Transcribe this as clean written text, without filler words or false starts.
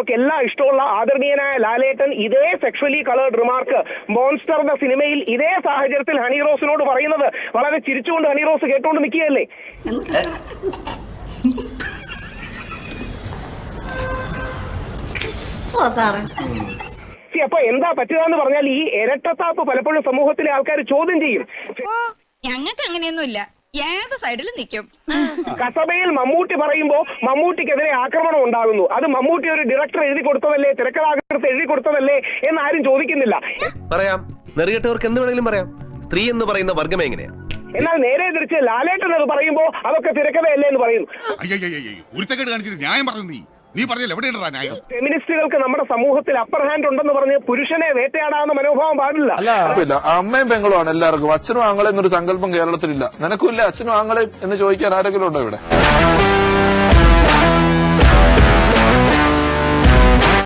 നമുക്ക് എല്ലാം ഇഷ്ടമുള്ള ആദരണീയനായ ലാലേട്ടൻ ഇതേ സെക്ഷലി കളേർഡ് റിമാർക്ക് മോൺസ്റ്റർ എന്ന സിനിമയിൽ ഇതേ സാഹചര്യത്തിൽ ഹണി റോസിനോട് പറയുന്നത് വളരെ ചിരിച്ചുകൊണ്ട് ഹണി റോസ് കേട്ടുകൊണ്ട് നിൽക്കുകയല്ലേ? അപ്പൊ എന്താ പറ്റുക എന്ന് പറഞ്ഞാൽ ഈ ഇരട്ടത്താപ്പ് പലപ്പോഴും സമൂഹത്തിലെ ആൾക്കാർ ചോദ്യം ചെയ്യും. ഞങ്ങൾക്ക് അങ്ങനെയൊന്നുമില്ല, ഏത് സൈഡിലും നിൽക്കും. കസബയിൽ മമ്മൂട്ടി പറയുമ്പോ മമ്മൂട്ടിക്കെതിരെ ആക്രമണം ഉണ്ടാകുന്നു. അത് മമ്മൂട്ടി ഒരു ഡയറക്ടർ എഴുതി കൊടുത്തതല്ലേ, തിരക്കഥാകൃത്ത് എഴുതി കൊടുത്തതല്ലേ എന്നാരും ചോദിക്കുന്നില്ല. പറയാം, നെറിയട്ടവർക്ക് എന്ത് വേണമെങ്കിലും പറയാം. സ്ത്രീ എന്ന് പറയുന്ന വർഗം എങ്ങനെയാ? എന്നാൽ നേരെ തിരിച്ച് ലാലേട്ടൻ അത് പറയുമ്പോ അതൊക്കെ തിരക്കഥയല്ലേ എന്ന് പറയുന്നു. ഫെമിനിസ്റ്റുകൾക്ക് നമ്മുടെ സമൂഹത്തിൽ അപ്പർ ഹാൻഡ് ഉണ്ടെന്ന് പറഞ്ഞ് പുരുഷനെ വേട്ടയാടാവുന്ന മനോഭാവം പാടില്ല. അല്ല, അമ്മയും പെങ്ങളുമാണ് എല്ലാവർക്കും. അച്ഛനും ആങ്ങളെ എന്നൊരു സങ്കല്പം കേരളത്തിലില്ല. നിനക്കും ഇല്ല അച്ഛനും ആങ്ങളെ എന്ന് ചോദിക്കാൻ ആരെങ്കിലും ഉണ്ടോ ഇവിടെ?